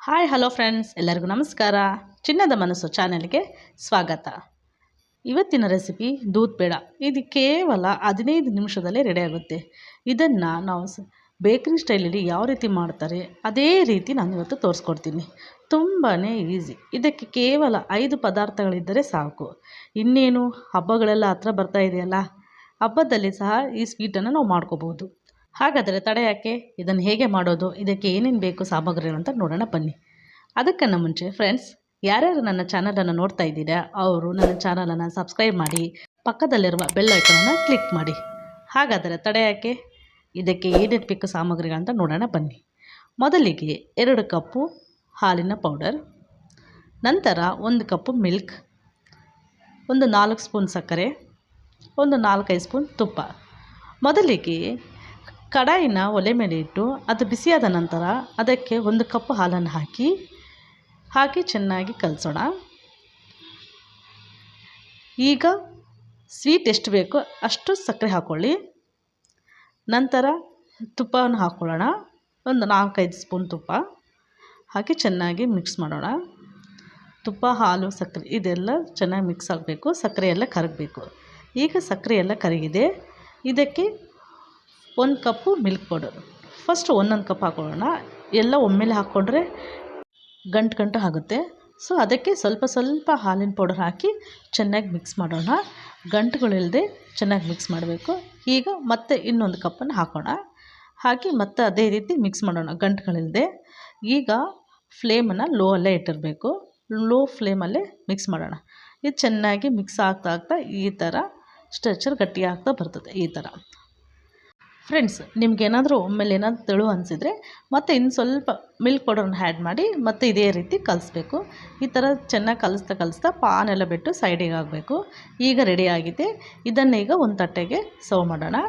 Hi hello friends, ಎಲ್ಲರಿಗೂ ನಮಸ್ಕಾರ. ಚಿನ್ನದ ಮನಸ್ಸು ಚಾನೆಲ್ಗೆ ಸ್ವಾಗತ. ಇವತ್ತಿನ ರೆಸಿಪಿ ದೂದ್ ಪೇಡ. ಇದು ಕೇವಲ 15 ನಿಮಿಷದಲ್ಲೇ ರೆಡಿ ಆಗುತ್ತೆ. ಇದನ್ನು ನಾವು ಬೇಕರಿ ಸ್ಟೈಲಲ್ಲಿ ಯಾವ ರೀತಿ ಮಾಡ್ತಾರೆ ಅದೇ ರೀತಿ ನಾನು ಇವತ್ತು ತೋರಿಸ್ಕೊಡ್ತೀನಿ. ತುಂಬಾ ಈಸಿ. ಇದಕ್ಕೆ ಕೇವಲ 5 ಪದಾರ್ಥಗಳಿದ್ದರೆ ಸಾಕು. ಇನ್ನೇನು ಹಬ್ಬಗಳೆಲ್ಲ ಹತ್ರ ಬರ್ತಾ ಇದೆಯಲ್ಲ, ಹಬ್ಬದಲ್ಲಿ ಸಹ ಈ ಸ್ವೀಟನ್ನು ನಾವು ಮಾಡ್ಕೋಬೋದು. ಹಾಗಾದರೆ ತಡ ಯಾಕೆ, ಇದನ್ನು ಹೇಗೆ ಮಾಡೋದು, ಇದಕ್ಕೆ ಏನೇನು ಬೇಕು ಸಾಮಗ್ರಿಗಳು ಅಂತ ನೋಡೋಣ ಬನ್ನಿ. ಅದಕ್ಕಿಂತ ಮುಂಚೆ ಫ್ರೆಂಡ್ಸ್, ಯಾರ್ಯಾರು ನನ್ನ ಚಾನಲನ್ನು ನೋಡ್ತಾ ಇದ್ದೀರಾ ಅವರು ನನ್ನ ಚಾನಲನ್ನು ಸಬ್ಸ್ಕ್ರೈಬ್ ಮಾಡಿ, ಪಕ್ಕದಲ್ಲಿರುವ ಬೆಲ್ ಐಕಾನನ್ನು ಕ್ಲಿಕ್ ಮಾಡಿ. ಹಾಗಾದರೆ ತಡ ಯಾಕೆ, ಇದಕ್ಕೆ ಏನೇನು ಬೇಕು ಸಾಮಗ್ರಿಗಳಂತ ನೋಡೋಣ ಬನ್ನಿ. ಮೊದಲಿಗೆ 2 ಕಪ್ಪು ಹಾಲಿನ ಪೌಡರ್, ನಂತರ 1 ಕಪ್ಪು ಮಿಲ್ಕ್, ಒಂದು 4 ಸ್ಪೂನ್ ಸಕ್ಕರೆ, ಒಂದು 4-5 ಸ್ಪೂನ್ ತುಪ್ಪ. ಮೊದಲಿಗೆ ಕಡಾಯಿನ ಒಲೆ ಮೇಲೆ ಇಟ್ಟು ಅದು ಬಿಸಿಯಾದ ನಂತರ ಅದಕ್ಕೆ 1 ಕಪ್ ಹಾಲನ್ನು ಹಾಕಿ ಚೆನ್ನಾಗಿ ಕಲಸೋಣ. ಈಗ ಸ್ವೀಟ್ ಎಷ್ಟು ಬೇಕೋ ಅಷ್ಟು ಸಕ್ಕರೆ ಹಾಕ್ಕೊಳ್ಳಿ. ನಂತರ ತುಪ್ಪವನ್ನು ಹಾಕ್ಕೊಳ್ಳೋಣ. ಒಂದು 4-5 ಸ್ಪೂನ್ ತುಪ್ಪ ಹಾಕಿ ಚೆನ್ನಾಗಿ ಮಿಕ್ಸ್ ಮಾಡೋಣ. ತುಪ್ಪ, ಹಾಲು, ಸಕ್ಕರೆ ಇದೆಲ್ಲ ಚೆನ್ನಾಗಿ ಮಿಕ್ಸ್ ಆಗಬೇಕು. ಸಕ್ಕರೆ ಎಲ್ಲ ಕರಗಬೇಕು. ಈಗ ಸಕ್ಕರೆ ಎಲ್ಲ ಕರಗಿದೆ. ಇದಕ್ಕೆ 1 ಕಪ್ಪು ಮಿಲ್ಕ್ ಪೌಡರ್. ಫಸ್ಟ್ 1 ಕಪ್ ಹಾಕ್ಕೊಳ್ಳೋಣ. ಎಲ್ಲ ಒಮ್ಮೆಲೆ ಹಾಕ್ಕೊಂಡ್ರೆ ಗಂಟು ಆಗುತ್ತೆ. ಸೊ ಅದಕ್ಕೆ ಸ್ವಲ್ಪ ಹಾಲಿನ ಪೌಡರ್ ಹಾಕಿ ಚೆನ್ನಾಗಿ ಮಿಕ್ಸ್ ಮಾಡೋಣ. ಗಂಟುಗಳಿಲ್ಲದೆ ಚೆನ್ನಾಗಿ ಮಿಕ್ಸ್ ಮಾಡಬೇಕು. ಈಗ ಮತ್ತೆ ಇನ್ನೊಂದು ಕಪ್ಪನ್ನು ಹಾಕಿ ಮತ್ತೆ ಅದೇ ರೀತಿ ಮಿಕ್ಸ್ ಮಾಡೋಣ ಗಂಟುಗಳಿಲ್ಲದೆ. ಈಗ ಫ್ಲೇಮನ್ನು ಲೋ ಅಲ್ಲೇ ಇಟ್ಟಿರಬೇಕು. ಲೋ ಫ್ಲೇಮಲ್ಲೇ ಮಿಕ್ಸ್ ಮಾಡೋಣ. ಇದು ಚೆನ್ನಾಗಿ ಮಿಕ್ಸ್ ಆಗ್ತಾ ಈ ಥರ ಸ್ಟ್ರೆಚರ್ ಗಟ್ಟಿ ಆಗ್ತಾ ಬರ್ತದೆ. ಈ ಥರ ಫ್ರೆಂಡ್ಸ್, ನಿಮ್ಗೇನಾದರೂ ಒಮ್ಮೆಲೆ ಏನಾದರೂ ತೆಳು ಅನಿಸಿದರೆ ಮತ್ತೆ ಇನ್ನು ಸ್ವಲ್ಪ ಮಿಲ್ಕ್ ಪೌಡರ್ನ ಆ್ಯಡ್ ಮಾಡಿ ಮತ್ತೆ ಇದೇ ರೀತಿ ಕಲಿಸ್ಬೇಕು. ಈ ಥರ ಚೆನ್ನಾಗಿ ಕಲಿಸ್ತಾ ಪಾನೆಲ್ಲ ಬಿಟ್ಟು ಸೈಡಿಗೆ ಆಗಬೇಕು. ಈಗ ರೆಡಿ ಆಗಿದೆ. ಇದನ್ನೀಗ ಒಂದು ತಟ್ಟೆಗೆ ಸರ್ವ್ ಮಾಡೋಣ.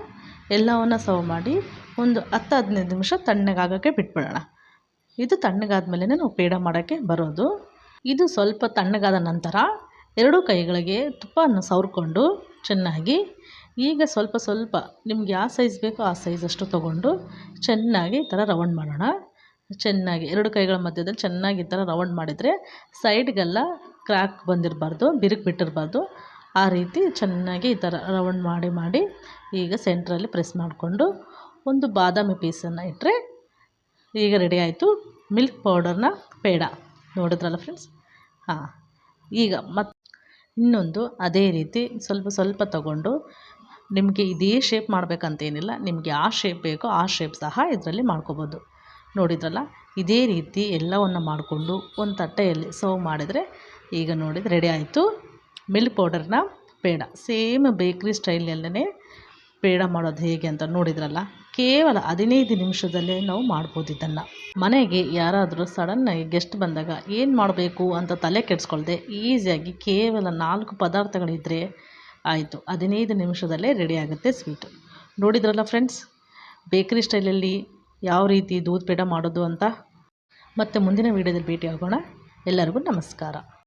ಎಲ್ಲವನ್ನು ಸರ್ವ್ ಮಾಡಿ ಒಂದು 10-15 ನಿಮಿಷ ತಣ್ಣಗಾಗೋಕ್ಕೆ ಬಿಟ್ಬಿಡೋಣ. ಇದು ತಣ್ಣಗಾದ್ಮೇಲೆ ನಾವು ಪೇಡ ಮಾಡೋಕ್ಕೆ ಬರೋದು. ಇದು ಸ್ವಲ್ಪ ತಣ್ಣಗಾದ ನಂತರ 2 ಕೈಗಳಿಗೆ ತುಪ್ಪವನ್ನು ಸವರ್ಕೊಂಡು ಚೆನ್ನಾಗಿ ಈಗ ಸ್ವಲ್ಪ ನಿಮ್ಗೆ ಯಾವ ಸೈಜ್ ಬೇಕೋ ಆ ಸೈಜ್ ಅಷ್ಟು ತೊಗೊಂಡು ಚೆನ್ನಾಗಿ ಈ ಥರ ರೌಂಡ್ ಮಾಡೋಣ. ಚೆನ್ನಾಗಿ 2 ಕೈಗಳ ಮಧ್ಯದಲ್ಲಿ ಚೆನ್ನಾಗಿ ಈ ಥರ ರೌಂಡ್ ಮಾಡಿದರೆ ಸೈಡ್ಗೆಲ್ಲ ಕ್ರ್ಯಾಕ್ ಬಂದಿರಬಾರ್ದು, ಬಿರುಕು ಬಿಟ್ಟಿರಬಾರ್ದು. ಆ ರೀತಿ ಚೆನ್ನಾಗಿ ಈ ಥರ ರೌಂಡ್ ಮಾಡಿ ಈಗ ಸೆಂಟ್ರಲ್ಲಿ ಪ್ರೆಸ್ ಮಾಡಿಕೊಂಡು ಒಂದು ಬಾದಾಮಿ ಪೀಸನ್ನು ಇಟ್ಟರೆ ಈಗ ರೆಡಿ ಆಯಿತು ಮಿಲ್ಕ್ ಪೌಡರ್ನ ಪೇಡ. ನೋಡಿದ್ರಲ್ಲ ಫ್ರೆಂಡ್ಸ್. ಈಗ ಮತ್ತೆ ಇನ್ನೊಂದು ಅದೇ ರೀತಿ ಸ್ವಲ್ಪ ತಗೊಂಡು, ನಿಮಗೆ ಇದೇ ಶೇಪ್ ಮಾಡಬೇಕಂತೇನಿಲ್ಲ, ನಿಮಗೆ ಯಾವ ಶೇಪ್ ಬೇಕೋ ಆ ಶೇಪ್ ಸಹ ಇದರಲ್ಲಿ ಮಾಡ್ಕೋಬೋದು. ನೋಡಿದ್ರಲ್ಲ, ಇದೇ ರೀತಿ ಎಲ್ಲವನ್ನು ಮಾಡಿಕೊಂಡು ಒಂದು ತಟ್ಟೆಯಲ್ಲಿ ಸರ್ವ್ ಮಾಡಿದರೆ ಈಗ ನೋಡಿದ್ರೆ ರೆಡಿ ಆಯಿತು ಮಿಲ್ಕ್ ಪೌಡರ್ನ ಪೇಡ. ಸೇಮ್ ಬೇಕ್ರಿ ಸ್ಟೈಲಲ್ಲೇ ಪೇಡ ಮಾಡೋದು ಹೇಗೆ ಅಂತ ನೋಡಿದ್ರಲ್ಲ. ಕೇವಲ 15 ನಿಮಿಷದಲ್ಲೇ ನಾವು ಮಾಡ್ಬೋದು ಇದನ್ನು. ಮನೆಗೆ ಯಾರಾದರೂ ಸಡನ್ನಾಗಿ ಗೆಸ್ಟ್ ಬಂದಾಗ ಏನು ಮಾಡಬೇಕು ಅಂತ ತಲೆ ಕೆಡಿಸ್ಕೊಳ್ದೆ ಈಸಿಯಾಗಿ ಕೇವಲ 4 ಪದಾರ್ಥಗಳಿದ್ದರೆ ಆಯಿತು. 15 ನಿಮಿಷದಲ್ಲೇ ರೆಡಿ ಆಗುತ್ತೆ ಸ್ವೀಟು. ನೋಡಿದ್ರಲ್ಲ ಫ್ರೆಂಡ್ಸ್, ಬೇಕರಿ ಸ್ಟೈಲಲ್ಲಿ ಯಾವ ರೀತಿ ದೂದ್ ಪೇಡ ಮಾಡೋದು ಅಂತ. ಮತ್ತೆ ಮುಂದಿನ ವೀಡಿಯೋದಲ್ಲಿ ಭೇಟಿ ಆಗೋಣ. ಎಲ್ಲರಿಗೂ ನಮಸ್ಕಾರ.